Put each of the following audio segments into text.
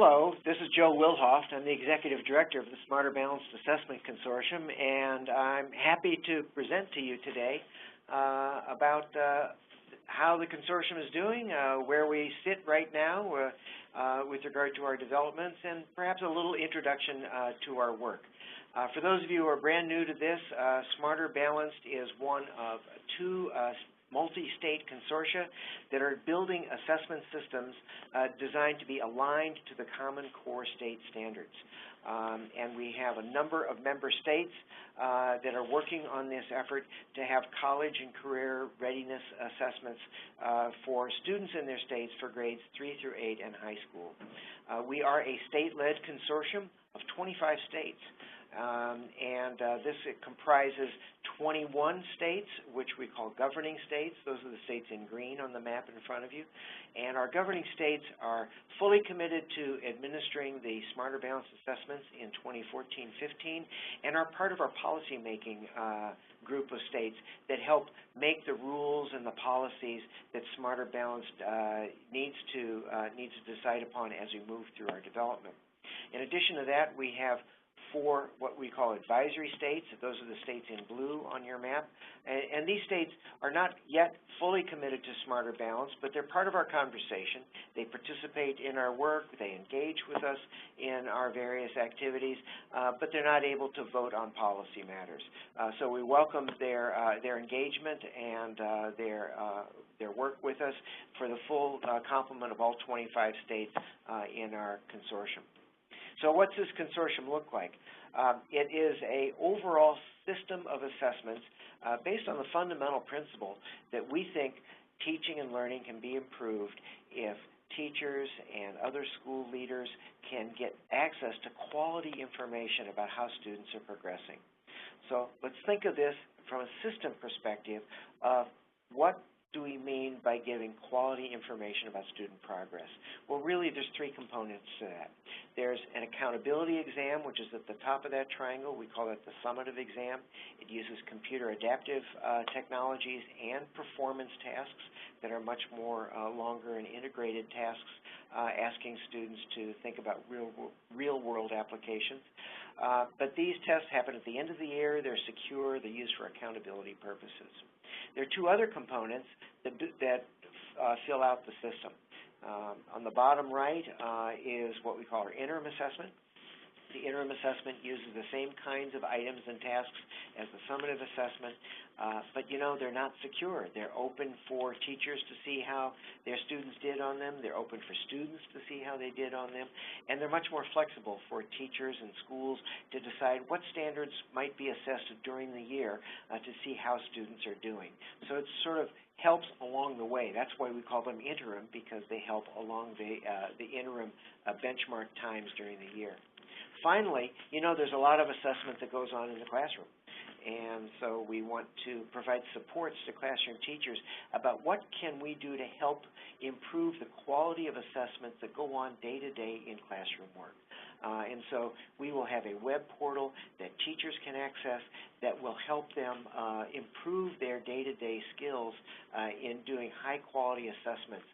Hello, this is Joe Willhoft. I'm the Executive Director of the Smarter Balanced Assessment Consortium, and I'm happy to present to you today about how the consortium is doing, where we sit right now with regard to our developments, and perhaps a little introduction to our work. For those of you who are brand new to this, Smarter Balanced is one of two multi-state consortia that are building assessment systems designed to be aligned to the Common Core state standards. And we have a number of member states that are working on this effort to have college and career readiness assessments for students in their states for grades 3 through 8 and high school. We are a state-led consortium of 25 states. This comprises 21 states, which we call governing states. Those are the states in green on the map in front of you. And our governing states are fully committed to administering the Smarter Balanced assessments in 2014-15 and are part of our policymaking group of states that help make the rules and the policies that Smarter Balanced needs to decide upon as we move through our development. In addition to that, we have 4 what we call advisory states. Those are the states in blue on your map. And these states are not yet fully committed to Smarter Balance, but they're part of our conversation. They participate in our work. They engage with us in our various activities, but they're not able to vote on policy matters. So we welcome their engagement and their work with us for the full complement of all 25 states in our consortium. So what's this consortium look like? It is an overall system of assessments based on the fundamental principle that we think teaching and learning can be improved if teachers and other school leaders can get access to quality information about how students are progressing. So let's think of this from a system perspective of what do we mean by giving quality information about student progress? Well, really, there's 3 components to that. There's an accountability exam, which is at the top of that triangle. We call it the summative exam. It uses computer adaptive technologies and performance tasks that are much more longer and integrated tasks, asking students to think about real-world applications. But these tests happen at the end of the year. They're secure. They're used for accountability purposes. There are 2 other components that fill out the system. On the bottom right is what we call our interim assessment. The interim assessment uses the same kinds of items and tasks as the summative assessment, but they're not secure. They're open for teachers to see how their students did on them. They're open for students to see how they did on them, and they're much more flexible for teachers and schools to decide what standards might be assessed during the year to see how students are doing. So it sort of helps along the way. That's why we call them interim, because they help along the interim benchmark times during the year. Finally, there's a lot of assessment that goes on in the classroom. And so we want to provide supports to classroom teachers about what can we do to help improve the quality of assessments that go on day-to-day in classroom work. And so we will have a web portal that teachers can access that will help them improve their day-to-day skills in doing high-quality assessments.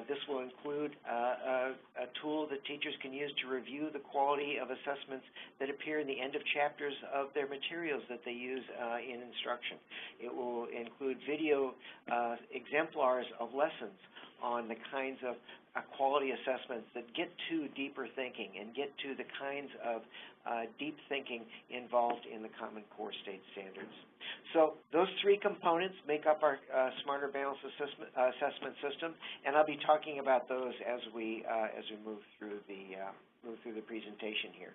This will include a tool that teachers can use to review the quality of assessments that appear in the end of chapters of their materials that they use in instruction. It will include video exemplars of lessons on the kinds of quality assessments that get to deeper thinking and get to the kinds of deep thinking involved in the Common Core state standards. So those 3 components make up our Smarter Balanced assessment system, and I'll be talking about those as we move through the presentation here.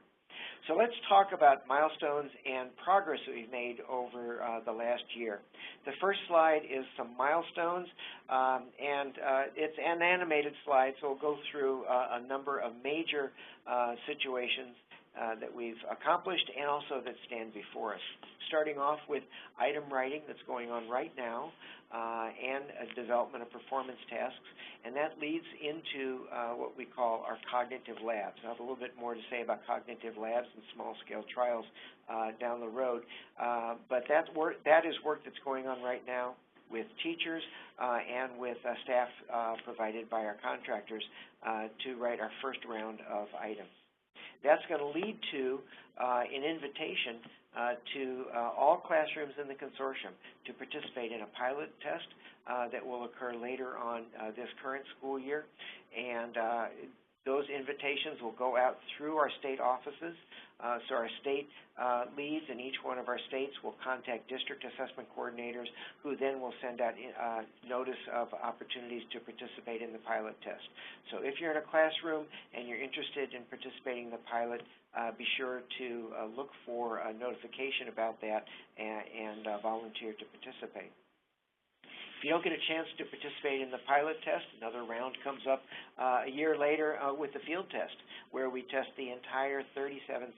So let's talk about milestones and progress that we've made over the last year. The first slide is some milestones, and it's an animated slide, so we'll go through a number of major situations that we've accomplished and also that stand before us. Starting off with item writing that's going on right now and development of performance tasks, and that leads into what we call our cognitive labs. I have a little bit more to say about cognitive labs and small-scale trials down the road, but that is work that's going on right now. with teachers and with staff provided by our contractors to write our first round of items. That's going to lead to an invitation to all classrooms in the consortium to participate in a pilot test that will occur later on this current school year. And those invitations will go out through our state offices. So our state leads in each one of our states will contact district assessment coordinators, who then will send out notice of opportunities to participate in the pilot test. So if you're in a classroom and you're interested in participating in the pilot, be sure to look for a notification about that and volunteer to participate. If you don't get a chance to participate in the pilot test, another round comes up a year later with the field test, where we test the entire 37,000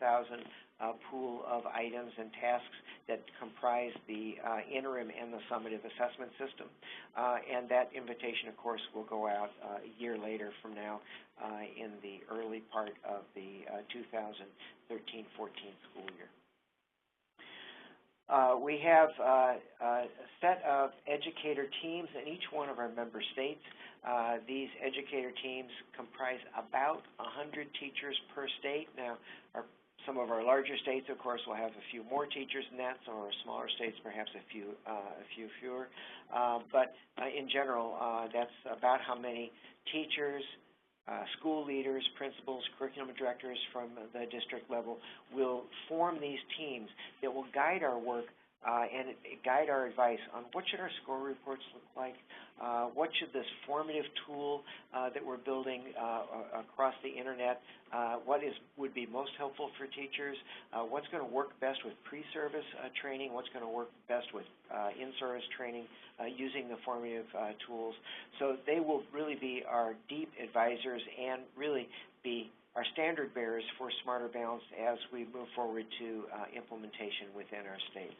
pool of items and tasks that comprise the interim and the summative assessment system. And that invitation, of course, will go out a year later from now in the early part of the 2013-14 school year. We have a set of educator teams in each one of our member states. These educator teams comprise about 100 teachers per state. Now, some of our larger states, of course, will have a few more teachers than that. Some of our smaller states, perhaps a few fewer. But in general, that's about how many teachers, school leaders, principals, curriculum directors from the district level will form these teams that will guide our work and guide our advice on what should our score reports look like, what should this formative tool that we're building across the internet, would be most helpful for teachers, what's going to work best with pre-service training, what's going to work best with in-service training using the formative tools. So they will really be our deep advisors and really be our standard bearers for Smarter Balanced as we move forward to implementation within our states.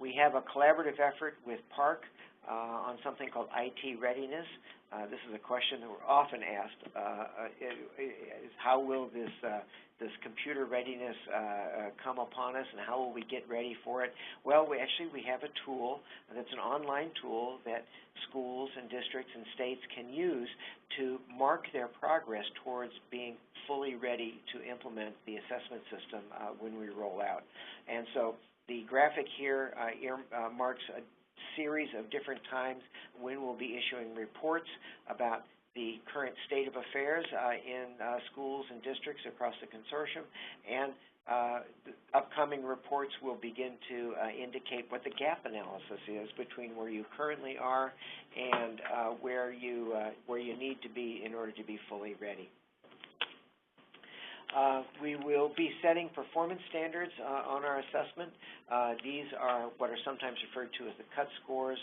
We have a collaborative effort with PARC on something called IT readiness. This is a question that we're often asked, is how will this computer readiness come upon us, and how will we get ready for it? Well, we have a tool that's an online tool that schools and districts and states can use to mark their progress towards being fully ready to implement the assessment system when we roll out. And so the graphic here marks a series of different times when we'll be issuing reports about the current state of affairs in schools and districts across the consortium, and the upcoming reports will begin to indicate what the gap analysis is between where you currently are and where you need to be in order to be fully ready. We will be setting performance standards on our assessment. These are what are sometimes referred to as the cut scores.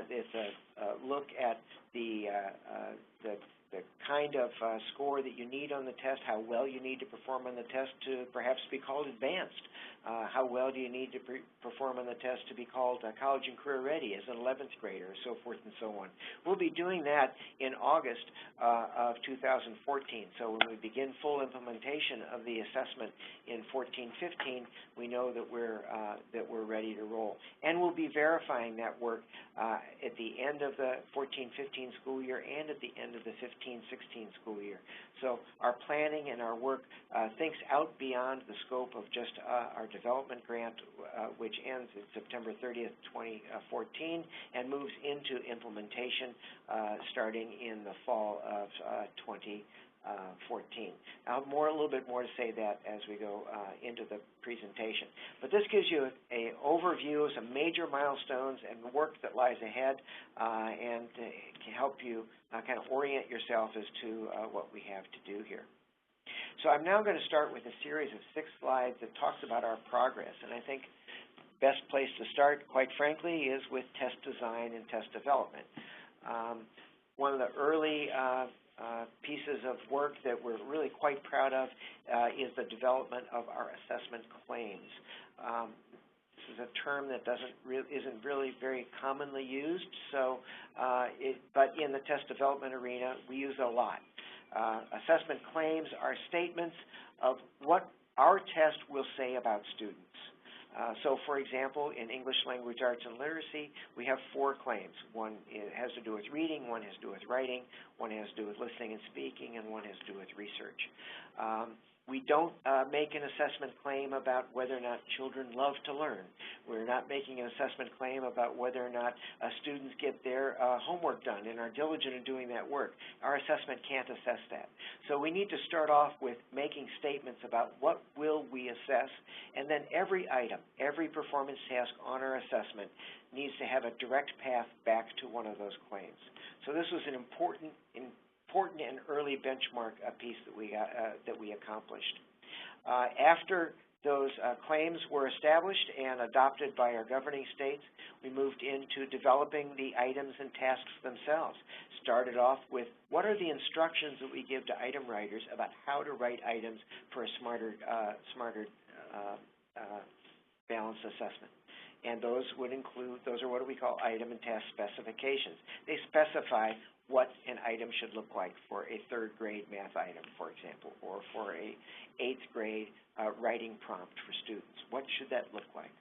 It's a look at the kind of score that you need on the test, how well you need to perform on the test to perhaps be called advanced. How well do you need to perform on the test to be called college and career ready as an 11th grader, so forth and so on. We'll be doing that in August of 2014. So when we begin full implementation of the assessment in 14-15, we know that we're ready to roll. And we'll be verifying that work at the end of the 14-15 school year and at the end of the 15-16 school year. So our planning and our work thinks out beyond the scope of just our development grant, which ends in September 30th, 2014, and moves into implementation starting in the fall of 2014. I'll have a little bit more to say that as we go into the presentation. But this gives you an overview of some major milestones and the work that lies ahead, and can help you kind of orient yourself as to what we have to do here. So I'm now going to start with a series of 6 slides that talks about our progress, and I think the best place to start, quite frankly, is with test design and test development. One of the early pieces of work that we're really quite proud of is the development of our assessment claims. This is a term that isn't really very commonly used, so but in the test development arena, we use it a lot. Assessment claims are statements of what our test will say about students. So, for example, in English Language Arts and Literacy, we have 4 claims. One has to do with reading, one has to do with writing, one has to do with listening and speaking, and one has to do with research. We don't make an assessment claim about whether or not children love to learn. We're not making an assessment claim about whether or not students get their homework done and are diligent in doing that work. Our assessment can't assess that. So we need to start off with making statements about what will we assess, and then every item, every performance task on our assessment needs to have a direct path back to one of those claims. So this was an important and early benchmark piece that we accomplished. After those claims were established and adopted by our governing states, we moved into developing the items and tasks themselves. Started off with what are the instructions that we give to item writers about how to write items for a smarter balanced assessment. And those would include, those are what we call item and task specifications. They specify what an item should look like for a 3rd grade math item, for example, or for a 8th grade writing prompt for students. What should that look like?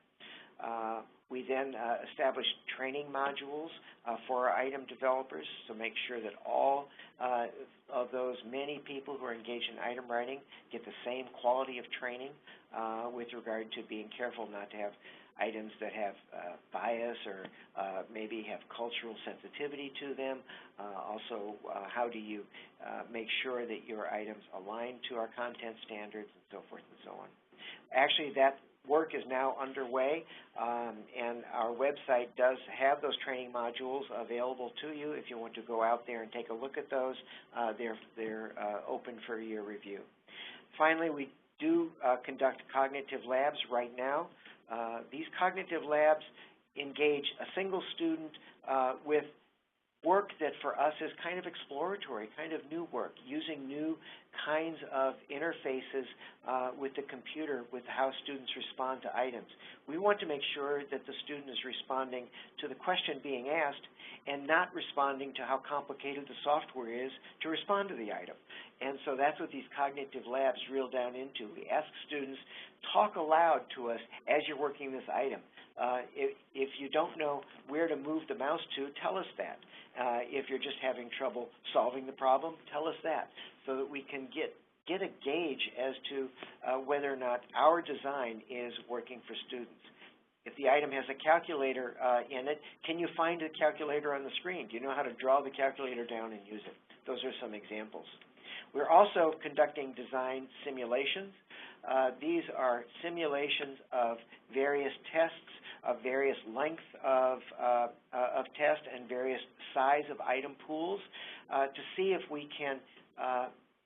We then established training modules for our item developers to make sure that all of those many people who are engaged in item writing get the same quality of training with regard to being careful not to have items that have bias or maybe have cultural sensitivity to them. Also, how do you make sure that your items align to our content standards and so forth and so on. Actually, that work is now underway, and our website does have those training modules available to you if you want to go out there and take a look at those. They're open for your review. Finally, we do conduct cognitive labs right now. These cognitive labs engage a single student with work that for us is kind of exploratory, kind of new work, using new kinds of interfaces with the computer with how students respond to items. We want to make sure that the student is responding to the question being asked and not responding to how complicated the software is to respond to the item. And so that's what these cognitive labs drill down into. We ask students, talk aloud to us as you're working this item. If you don't know where to move the mouse to, tell us that. If you're just having trouble solving the problem, tell us that, so that we can get a gauge as to whether or not our design is working for students. If the item has a calculator in it, can you find the calculator on the screen? Do you know how to draw the calculator down and use it? Those are some examples. We're also conducting design simulations. These are simulations of various tests, of various length of test and various size of item pools to see if we can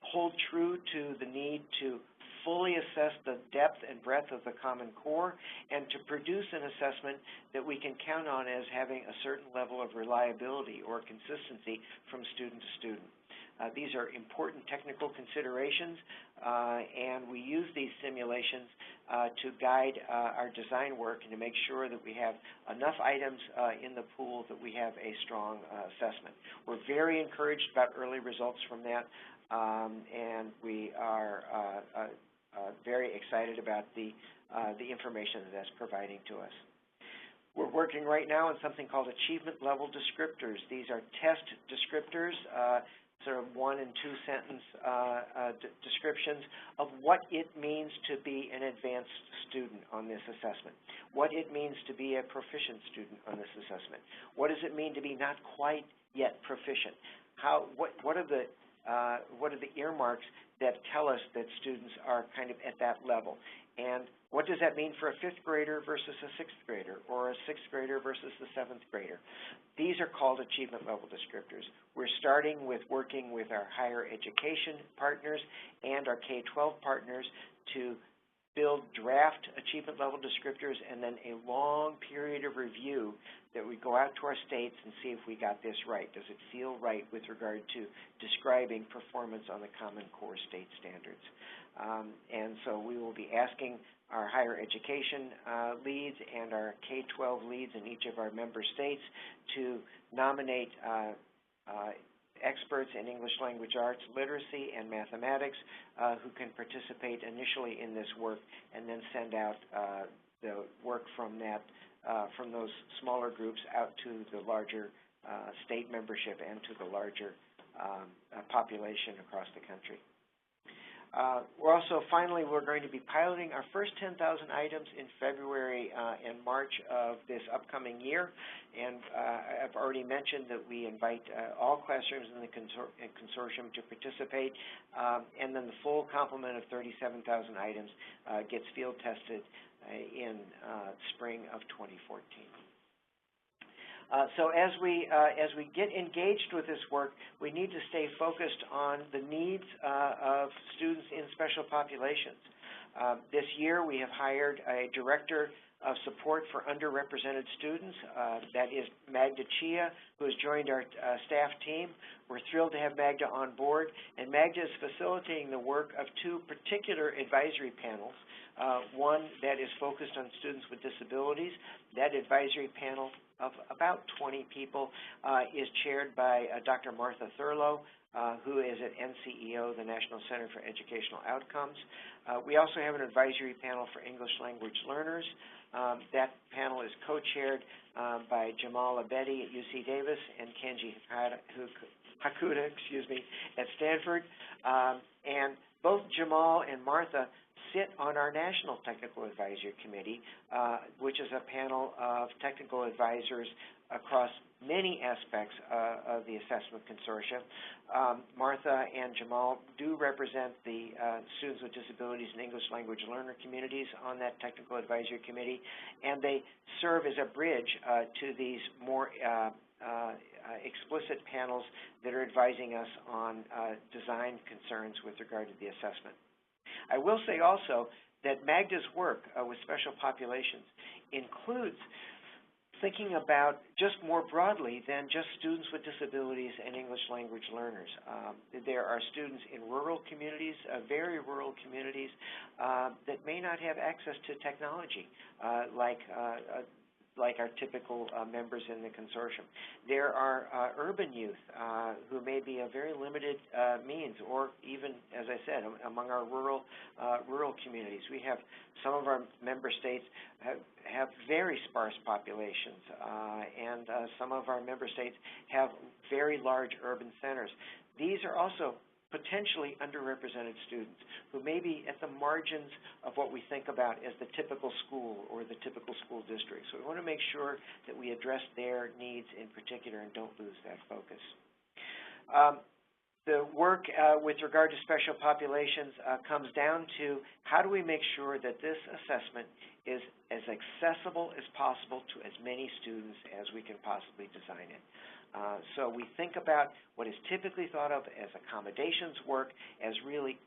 hold true to the need to fully assess the depth and breadth of the Common Core and to produce an assessment that we can count on as having a certain level of reliability or consistency from student to student. These are important technical considerations, and we use these simulations to guide our design work and to make sure that we have enough items in the pool that we have a strong assessment. We're very encouraged about early results from that, and we are very excited about the information that that's providing to us. We're working right now on something called achievement level descriptors. These are test descriptors, sort of 1- and 2-sentence descriptions of what it means to be an advanced student on this assessment, what it means to be a proficient student on this assessment, what does it mean to be not quite yet proficient, what are the earmarks that tell us that students are kind of at that level, and what does that mean for a 5th grader versus a 6th grader, or a 6th grader versus the 7th grader? These are called achievement level descriptors. We're starting with working with our higher education partners and our K-12 partners to build draft achievement level descriptors and then a long period of review that we go out to our states and see if we got this right. Does it feel right with regard to describing performance on the Common Core state standards? And so we will be asking our higher education leads and our K-12 leads in each of our member states to nominate experts in English language arts, literacy, and mathematics who can participate initially in this work and then send out the work from from those smaller groups out to the larger state membership and to the larger population across the country. Finally, we're going to be piloting our first 10,000 items in February and March of this upcoming year. And I've already mentioned that we invite all classrooms in the consortium to participate, and then the full complement of 37,000 items gets field tested in spring of 2014. So as we get engaged with this work, we need to stay focused on the needs of students in special populations. This year we have hired a Director of Support for Underrepresented Students. That is Magda Chia, who has joined our staff team. We're thrilled to have Magda on board, and Magda is facilitating the work of two particular advisory panels. One that is focused on students with disabilities. That advisory panel of about 20 people is chaired by Dr. Martha Thurlow, who is at NCEO, the National Center for Educational Outcomes. We also have an advisory panel for English language learners. That panel is co-chaired by Jamal Abedi at UC Davis and Kenji Hakuda, at Stanford. And both Jamal and Martha sit on our National Technical Advisory Committee, which is a panel of technical advisors across many aspects of the assessment consortium. Martha and Jamal do represent the students with disabilities and English language learner communities on that technical advisory committee, and they serve as a bridge to these more explicit panels that are advising us on design concerns with regard to the assessment. I will say also that Magda's work with special populations includes thinking about just more broadly than just students with disabilities and English language learners. There are students in rural communities, very rural communities, that may not have access to technology like our typical members in the consortium. There are urban youth who may be of very limited means, or even, as I said, among our rural communities. We have some of our member states have very sparse populations, and some of our member states have very large urban centers. These are also potentially underrepresented students who may be at the margins of what we think about as the typical school or the typical school district. So we want to make sure that we address their needs in particular and don't lose that focus. The work with regard to special populations comes down to how do we make sure that this assessment is as accessible as possible to as many students as we can possibly design it. So we think about what is typically thought of as accommodations work as really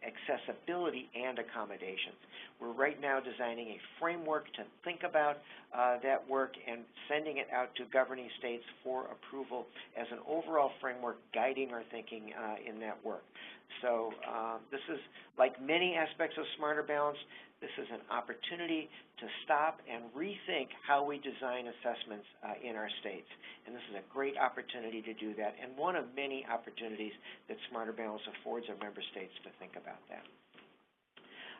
accessibility and accommodations. We're right now designing a framework to think about that work and sending it out to governing states for approval as an overall framework guiding our thinking in that work. So this is, like many aspects of Smarter Balanced, this is an opportunity to stop and rethink how we design assessments in our states. And this is a great opportunity to do that, and one of many opportunities that Smarter Balanced affords our member states to think about that.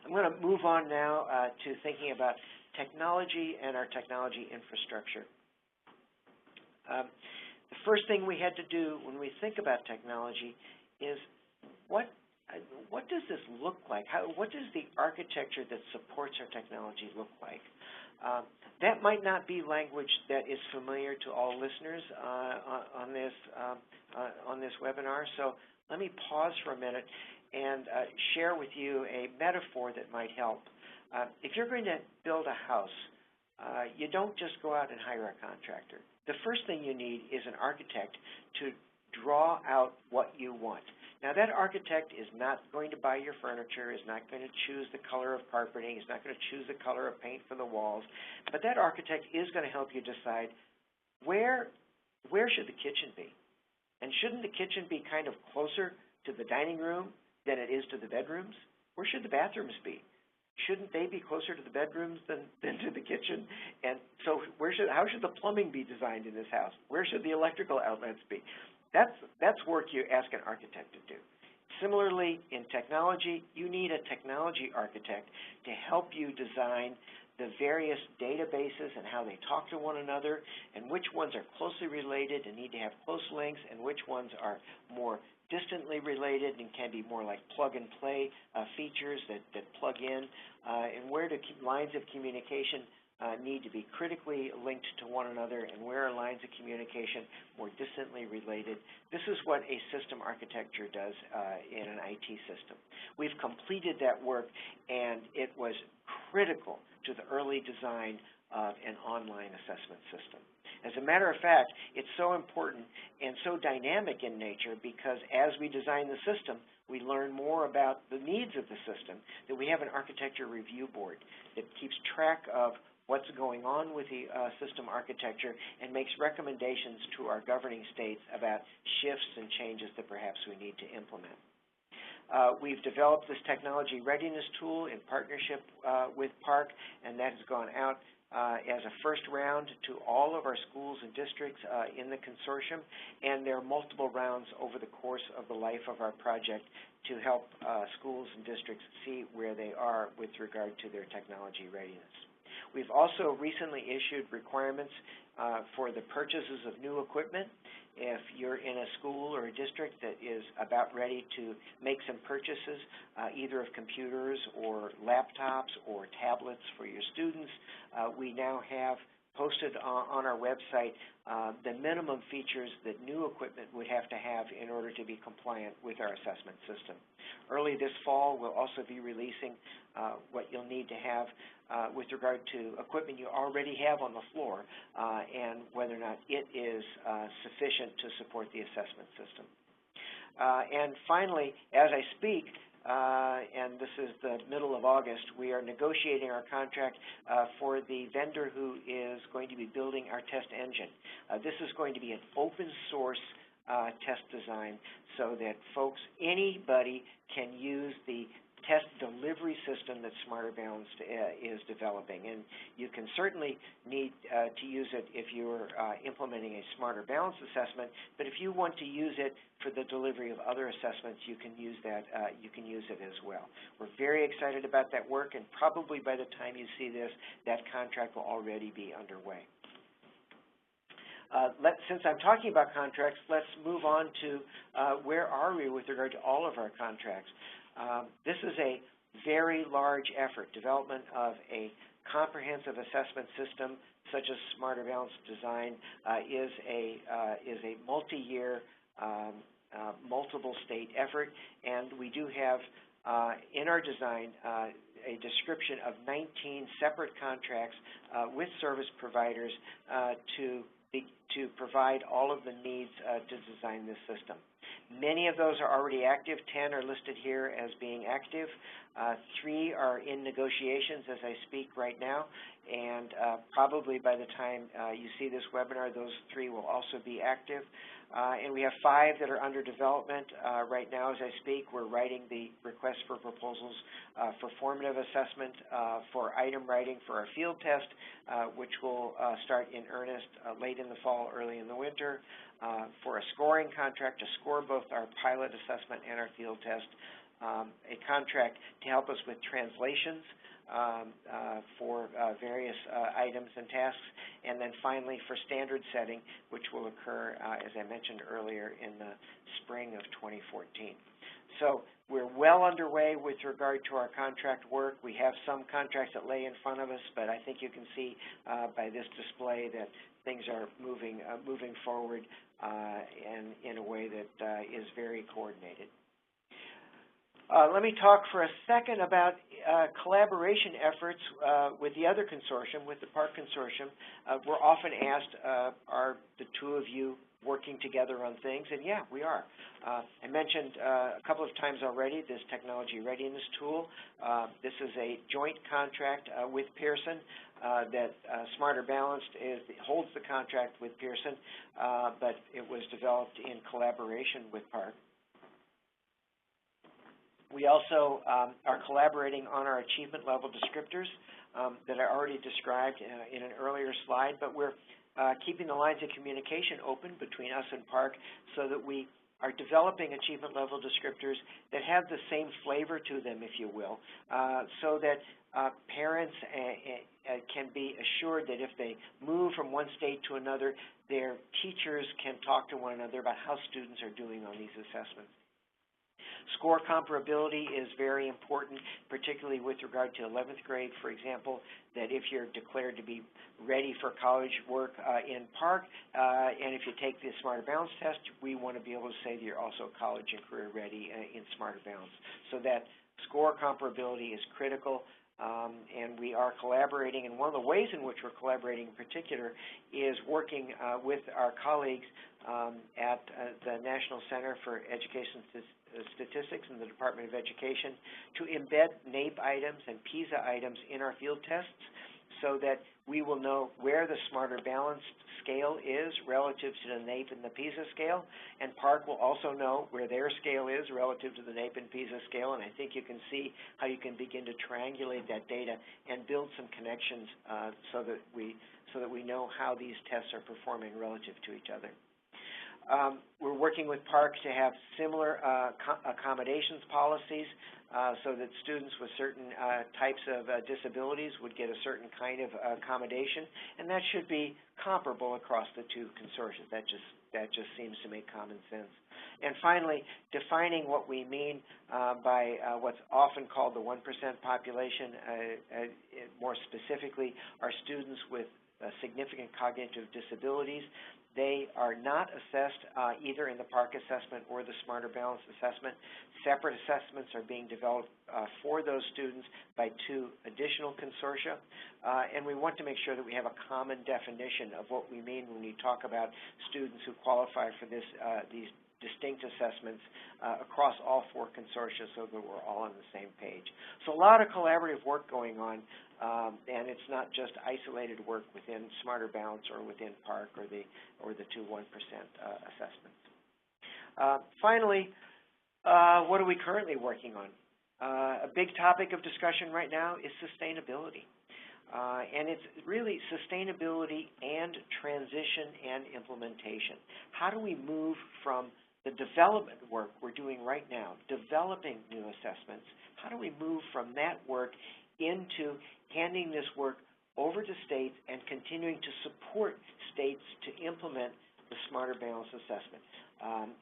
I'm going to move on now to thinking about technology and our technology infrastructure. The first thing we had to do when we think about technology is what does this look like? What does the architecture that supports our technology look like? That might not be language that is familiar to all listeners on this webinar. So let me pause for a minute and share with you a metaphor that might help. If you're going to build a house, you don't just go out and hire a contractor. The first thing you need is an architect to draw out what you want. Now, that architect is not going to buy your furniture, is not going to choose the color of carpeting, is not going to choose the color of paint for the walls, but that architect is going to help you decide where should the kitchen be? And shouldn't the kitchen be kind of closer to the dining room than it is to the bedrooms? Where should the bathrooms be? Shouldn't they be closer to the bedrooms than to the kitchen? And so how should the plumbing be designed in this house? Where should the electrical outlets be? That's work you ask an architect to do. Similarly, in technology, you need a technology architect to help you design the various databases and how they talk to one another, and which ones are closely related and need to have close links, and which ones are more distantly related and can be more like plug-and-play features that plug in, and where do lines of communication need to be critically linked to one another, and where are lines of communication more distantly related. This is what a system architecture does in an IT system. We've completed that work, and it was critical to the early design of an online assessment system. As a matter of fact, it's so important and so dynamic in nature because as we design the system, we learn more about the needs of the system, that we have an architecture review board that keeps track of what's going on with the system architecture and makes recommendations to our governing states about shifts and changes that perhaps we need to implement. We've developed this technology readiness tool in partnership with PARC, and that has gone out as a first round to all of our schools and districts in the consortium, and there are multiple rounds over the course of the life of our project to help schools and districts see where they are with regard to their technology readiness. We've also recently issued requirements for the purchases of new equipment. If you're in a school or a district that is about ready to make some purchases, either of computers or laptops or tablets for your students, we now have posted on our website the minimum features that new equipment would have to have in order to be compliant with our assessment system. Early this fall, we'll also be releasing what you'll need to have with regard to equipment you already have on the floor and whether or not it is sufficient to support the assessment system. And finally, as I speak, and this is the middle of August, we are negotiating our contract for the vendor who is going to be building our test engine. This is going to be an open source test design so that folks, anybody can use the test delivery system that Smarter Balanced is developing. And you can certainly need to use it if you're implementing a Smarter Balanced assessment, but if you want to use it for the delivery of other assessments, you can use that. You can use it as well. We're very excited about that work, and probably by the time you see this, that contract will already be underway. Since I'm talking about contracts, let's move on to where are we with regard to all of our contracts. This is a very large effort. Development of a comprehensive assessment system such as Smarter Balanced Design is a multi-year, multiple state effort, and we do have in our design a description of 19 separate contracts with service providers to provide all of the needs to design this system. Many of those are already active. 10 are listed here as being active. 3 are in negotiations as I speak right now, and probably by the time you see this webinar, those 3 will also be active. And we have 5 that are under development right now as I speak. We're writing the request for proposals for formative assessment, for item writing for our field test, which will start in earnest late in the fall, early in the winter, for a scoring contract to score both our pilot assessment and our field test, a contract to help us with translations for various items and tasks, and then finally for standard setting, which will occur, as I mentioned earlier, in the spring of 2014. So we're well underway with regard to our contract work. We have some contracts that lay in front of us, but I think you can see by this display that things are moving forward and in a way that is very coordinated. Let me talk for a second about collaboration efforts with the other consortium, with the PARC consortium. We're often asked, are the two of you working together on things? And yeah, we are. I mentioned a couple of times already this technology readiness tool. This is a joint contract with Pearson that Smarter Balanced holds the contract with Pearson, but it was developed in collaboration with PARC. We also are collaborating on our achievement level descriptors that I already described in an earlier slide, but we're keeping the lines of communication open between us and PARC so that we are developing achievement level descriptors that have the same flavor to them, if you will, so that parents can be assured that if they move from one state to another, their teachers can talk to one another about how students are doing on these assessments. Score comparability is very important, particularly with regard to 11th grade, for example, that if you're declared to be ready for college work in Park, and if you take the Smarter Balance test, we want to be able to say that you're also college and career ready in Smarter Balance. So that score comparability is critical. And we are collaborating, and one of the ways in which we're collaborating in particular is working with our colleagues at the National Center for Education Statistics in the Department of Education to embed NAEP items and PISA items in our field tests so that we will know where the Smarter Balanced scale is relative to the NAEP and the PISA scale, and Park will also know where their scale is relative to the NAEP and PISA scale, and I think you can see how you can begin to triangulate that data and build some connections so that we know how these tests are performing relative to each other. We're working with Park to have similar accommodations policies so that students with certain types of disabilities would get a certain kind of accommodation, and that should be comparable across the two consortia. That just seems to make common sense. And finally, defining what we mean by what's often called the 1% population, more specifically, are students with significant cognitive disabilities. They are not assessed either in the Park assessment or the Smarter Balance assessment. Separate assessments are being developed for those students by two additional consortia, and we want to make sure that we have a common definition of what we mean when we talk about students who qualify for these distinct assessments across all four consortia so that we're all on the same page. So a lot of collaborative work going on, and it's not just isolated work within Smarter Balance or within Park or the two 1% assessments. Finally, what are we currently working on? A big topic of discussion right now is sustainability. And it's really sustainability and transition and implementation. How do we move from the development work we're doing right now, developing new assessments, how do we move from that work into handing this work over to states and continuing to support states to implement the Smarter Balance assessment,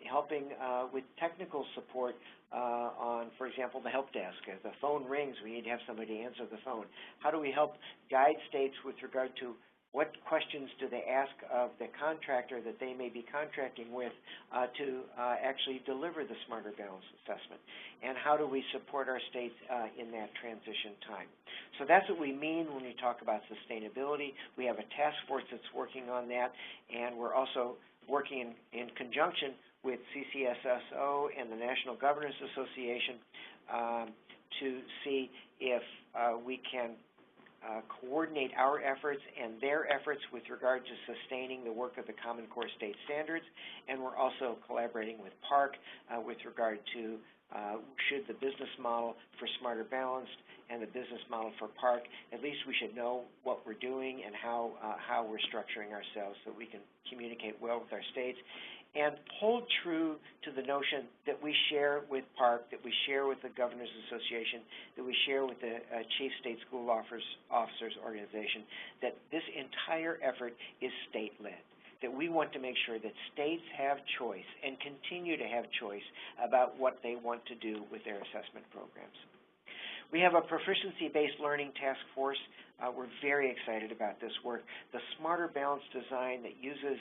helping with technical support on, for example, the help desk. As the phone rings, we need to have somebody answer the phone. How do we help guide states with regard to what questions do they ask of the contractor that they may be contracting with to actually deliver the Smarter Balance assessment? And how do we support our states in that transition time? So that's what we mean when we talk about sustainability. We have a task force that's working on that, and we're also working in conjunction with CCSSO and the National Governors Association to see if we can coordinate our efforts and their efforts with regard to sustaining the work of the Common Core State Standards, and we're also collaborating with Park with regard to should the business model for Smarter Balanced and the business model for Park, at least we should know what we're doing and how we're structuring ourselves so we can communicate well with our states and hold true to the notion that we share with Park, that we share with the Governors Association, that we share with the Chief State School Officers Organization, that this entire effort is state-led, that we want to make sure that states have choice and continue to have choice about what they want to do with their assessment programs. We have a proficiency-based learning task force. We're very excited about this work. The Smarter Balance design that uses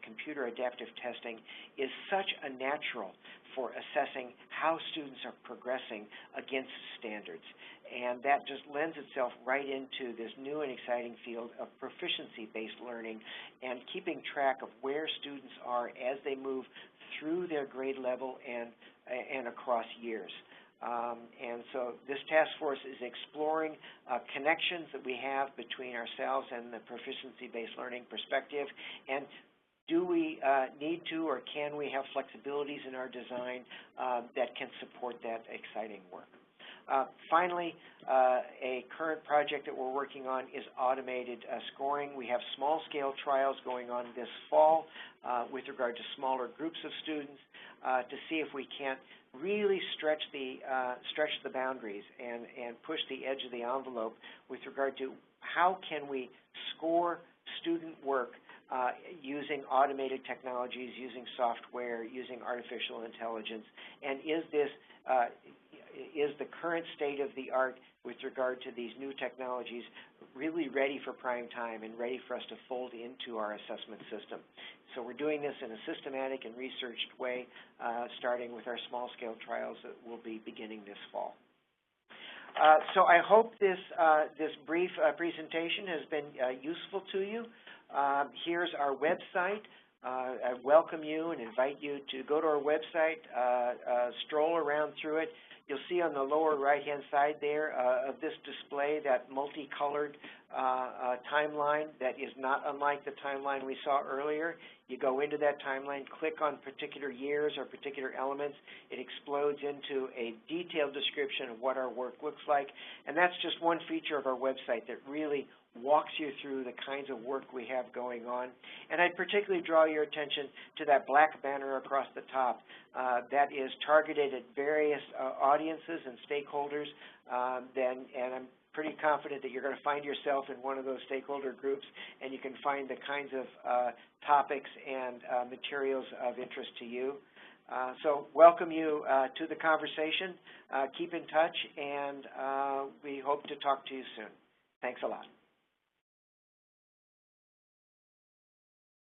computer adaptive testing is such a natural for assessing how students are progressing against standards. And that just lends itself right into this new and exciting field of proficiency-based learning and keeping track of where students are as they move through their grade level and across years. And so this task force is exploring connections that we have between ourselves and the proficiency-based learning perspective, and do we need to or can we have flexibilities in our design that can support that exciting work. Finally, a current project that we're working on is automated scoring. We have small-scale trials going on this fall with regard to smaller groups of students to see if we can't really stretch the boundaries and push the edge of the envelope with regard to how can we score student work using automated technologies, using software, using artificial intelligence, and is the current state of the art with regard to these new technologies really ready for prime time and ready for us to fold into our assessment system. So we're doing this in a systematic and researched way, starting with our small-scale trials that will be beginning this fall. So I hope this brief presentation has been useful to you. Here's our website. I welcome you and invite you to go to our website, stroll around through it. You'll see on the lower right-hand side there of this display that multicolored timeline that is not unlike the timeline we saw earlier. You go into that timeline, click on particular years or particular elements. It explodes into a detailed description of what our work looks like. And that's just one feature of our website that really walks you through the kinds of work we have going on. And I'd particularly draw your attention to that black banner across the top that is targeted at various audiences and stakeholders. And I'm pretty confident that you're going to find yourself in one of those stakeholder groups, and you can find the kinds of topics and materials of interest to you. So welcome you to the conversation. Keep in touch, and we hope to talk to you soon. Thanks a lot.